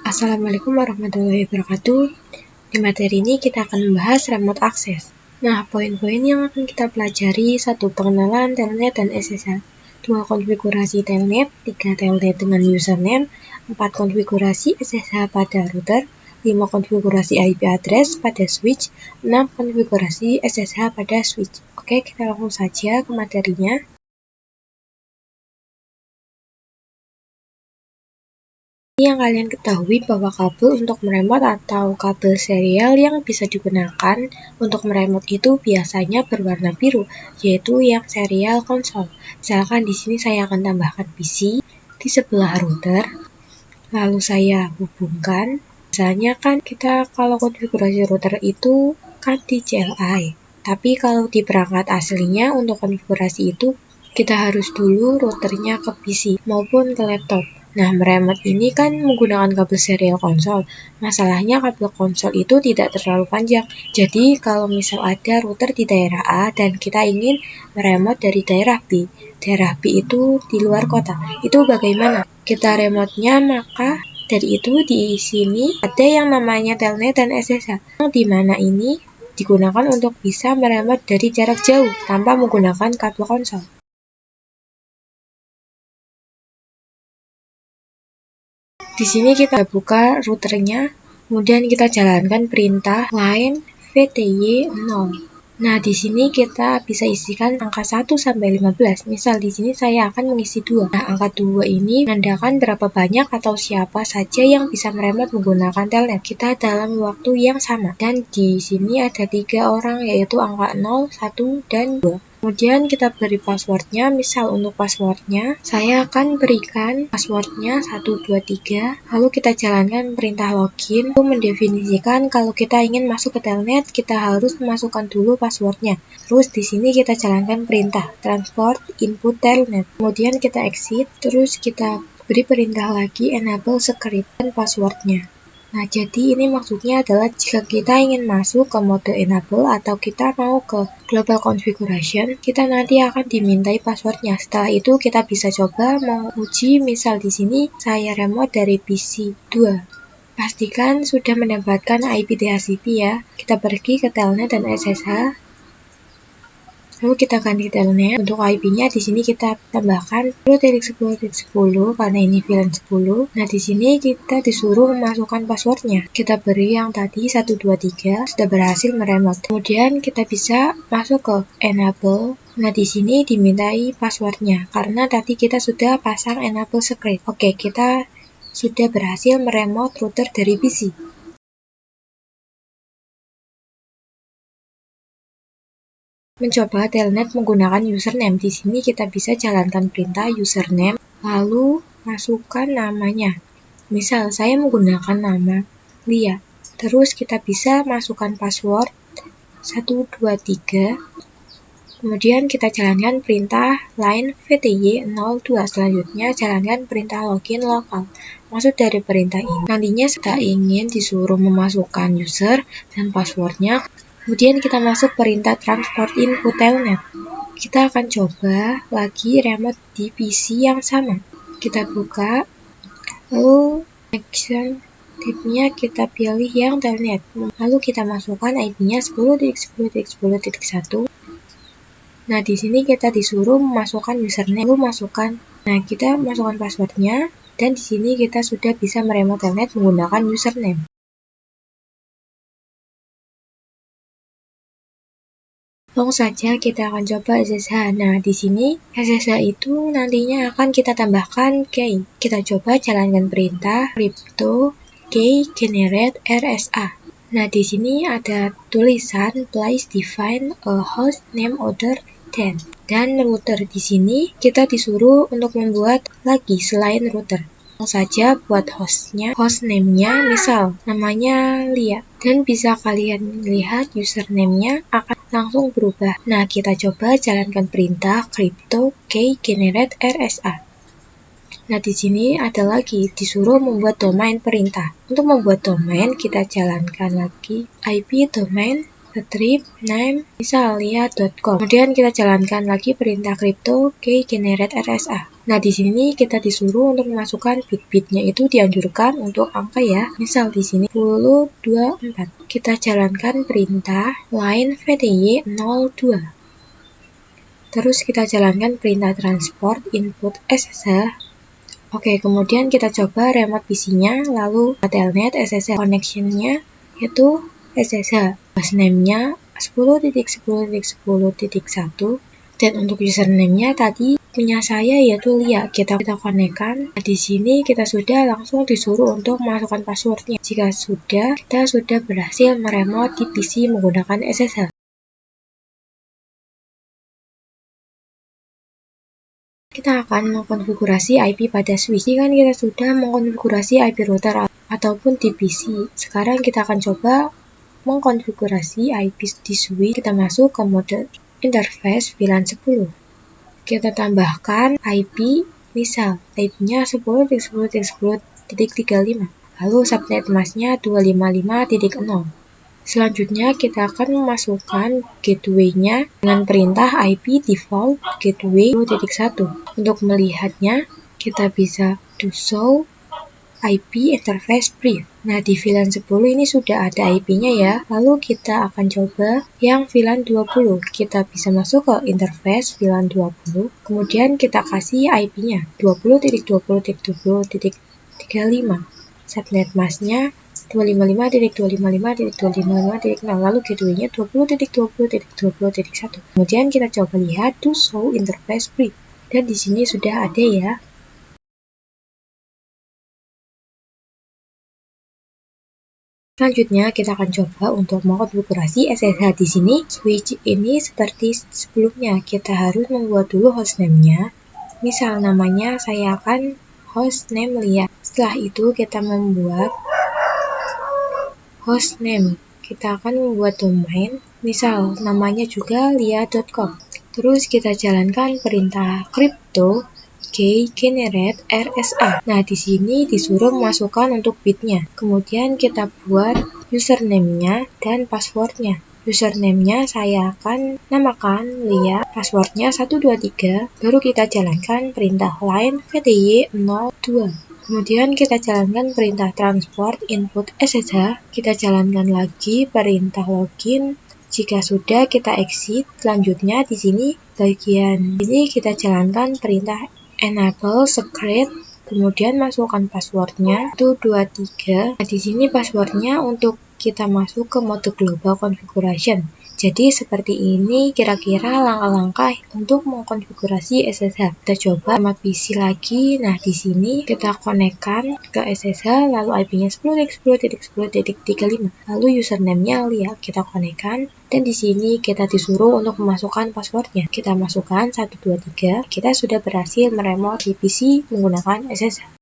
Assalamualaikum warahmatullahi wabarakatuh. Di materi ini kita akan membahas remote access. Nah, poin-poin yang akan kita pelajari: 1. Pengenalan telnet dan SSH, 2. Konfigurasi telnet, 3. telnet dengan username, 4. Konfigurasi SSH pada router, 5. Konfigurasi IP address pada switch, 6. Konfigurasi SSH pada switch. Oke, kita langsung saja ke materinya. Yang kalian ketahui bahwa kabel untuk meremote atau kabel serial yang bisa digunakan untuk meremote itu biasanya berwarna biru, yaitu yang serial konsol. Misalkan di sini saya akan tambahkan PC di sebelah router, lalu saya hubungkan. Misalnya kan kita kalau konfigurasi router itu kan di CLI, tapi kalau di perangkat aslinya untuk konfigurasi itu kita harus dulu routernya ke PC maupun ke laptop. Nah, meremote ini kan menggunakan kabel serial konsol. Masalahnya kabel konsol itu tidak terlalu panjang. Jadi, kalau misal ada router di daerah A dan kita ingin meremote dari daerah B. Daerah B itu di luar kota. Itu bagaimana? Kita remote-nya, maka dari itu di sini ada yang namanya telnet dan SSH. Di mana ini digunakan untuk bisa meremote dari jarak jauh tanpa menggunakan kabel konsol. Di sini kita buka routernya, kemudian kita jalankan perintah line VTY 0. Nah, di sini kita bisa isikan angka 1 sampai 15. Misal di sini saya akan mengisi 2. Nah, angka 2 ini menandakan berapa banyak atau siapa saja yang bisa meremote menggunakan telnet kita dalam waktu yang sama. Dan di sini ada 3 orang, yaitu angka 0, 1, dan 2. Kemudian kita beri passwordnya. Misal untuk passwordnya saya akan berikan passwordnya 123. Lalu kita jalankan perintah login untuk mendefinisikan kalau kita ingin masuk ke telnet, kita harus memasukkan dulu passwordnya. Terus di sini kita jalankan perintah transport input telnet. Kemudian kita exit, terus kita beri perintah lagi enable script dan passwordnya. Nah, jadi ini maksudnya adalah jika kita ingin masuk ke mode enable atau kita mau ke global configuration, kita nanti akan dimintai passwordnya. Setelah itu kita bisa coba menguji. Misal di sini saya remote dari PC 2. Pastikan sudah mendapatkan IP DHCP ya. Kita pergi ke telnet dan SSH. Lalu kita ganti telnet. Untuk IP-nya di sini kita tambahkan 10.10.10 karena ini VLAN 10. Nah, di sini kita disuruh memasukkan passwordnya. Kita beri yang tadi 123, sudah berhasil meremote. Kemudian kita bisa masuk ke enable. Nah, di sini dimintai passwordnya karena tadi kita sudah pasang enable script. Oke, kita sudah berhasil meremote router dari PC. Mencoba telnet menggunakan username. Di sini kita bisa jalankan perintah username, lalu masukkan namanya. Misal saya menggunakan nama Lia. Terus kita bisa masukkan password 123. Kemudian kita jalankan perintah line VTY 02. Selanjutnya jalankan perintah login lokal. Maksud dari perintah ini, nantinya kita ingin disuruh memasukkan user dan passwordnya. Kemudian kita masuk perintah transport input telnet. Kita akan coba lagi remote di PC yang sama. Kita buka, lalu action tipnya kita pilih yang telnet. Lalu kita masukkan IP-nya 10.10.10.1. Nah, di sini kita disuruh memasukkan username, lalu masukkan. Nah, kita masukkan passwordnya, dan di sini kita sudah bisa meremote telnet menggunakan username. Langsung saja kita akan coba SSH. Nah, di sini SSH itu nantinya akan kita tambahkan key. Kita coba jalankan perintah crypto key generate RSA. Nah, di sini ada tulisan please define a host name other than. Dan router di sini kita disuruh untuk membuat lagi selain router. Langsung saja buat hostname-nya, misal namanya Lia. Dan bisa kalian lihat username-nya akan langsung berubah. Nah, kita coba jalankan perintah crypto key generate RSA. Nah, di sini ada lagi disuruh membuat domain perintah. Untuk membuat domain kita jalankan lagi IP domain. strip name misal lia.com. Kemudian kita jalankan lagi perintah crypto keyGenerate RSA. Nah, di sini kita disuruh untuk memasukkan bit-bitnya, itu dianjurkan untuk angka ya. Misal di sini 1024. Kita jalankan perintah line VTY 02. Terus kita jalankan perintah transport input SSH. Oke, kemudian kita coba remote PC-nya, lalu telnet SSH connection-nya yaitu SSH. Hostname-nya 10.10.10.1 dan untuk username-nya tadi punya saya yaitu Lia. Kita konekkan. Nah, di sini kita sudah langsung disuruh untuk memasukkan passwordnya. Jika sudah, kita sudah berhasil meremote di PC menggunakan SSH. Kita akan mengkonfigurasi IP pada switch. Jika kita sudah mengkonfigurasi IP router ataupun di PC, sekarang kita akan coba mengkonfigurasi IP di switch. Kita masuk ke mode interface VLAN 10. Kita tambahkan IP, misal IP-nya 10.10.10.35. Lalu subnet masknya 255.0. Selanjutnya kita akan memasukkan gateway-nya dengan perintah IP default gateway 2.1. Untuk melihatnya, kita bisa do show IP interface brief. Nah, di VLAN 10 ini sudah ada IP-nya ya. Lalu kita akan coba yang VLAN 20. Kita bisa masuk ke interface VLAN 20. Kemudian kita kasih IP-nya 20.20.20.35. Subnet masknya 255.255.255.0. Lalu gateway-nya 20.20.20.1. Kemudian kita coba lihat do show interface brief. Dan di sini sudah ada ya. Selanjutnya kita akan coba untuk mengkonfigurasi SSH di sini. Switch ini seperti sebelumnya, kita harus membuat dulu hostname-nya. Misal namanya saya akan hostname Lia. Setelah itu kita membuat hostname. Kita akan membuat domain. Misal namanya juga lia.com. Terus kita jalankan perintah crypto keyGenerate RSA. Nah, di sini disuruh memasukkan untuk bitnya. Kemudian kita buat username-nya dan password-nya. Username-nya saya akan namakan Lia, password-nya 123. Baru kita jalankan perintah line VTY 02. Kemudian kita jalankan perintah transport input SSH. Kita jalankan lagi perintah login. Jika sudah, kita exit. Selanjutnya di sini bagian ini kita jalankan perintah enable secret, kemudian masukkan passwordnya itu 23. Nah, di sini passwordnya untuk kita masuk ke mode global configuration. Jadi seperti ini kira-kira langkah-langkah untuk mengkonfigurasi SSH. Kita coba remote PC lagi. Nah, di sini kita konekkan ke SSH, lalu IP-nya 10.10.10.35. Lalu username-nya Lia, kita konekkan. Dan di sini kita disuruh untuk memasukkan passwordnya. Kita masukkan 123. Kita sudah berhasil meremote di PC menggunakan SSH.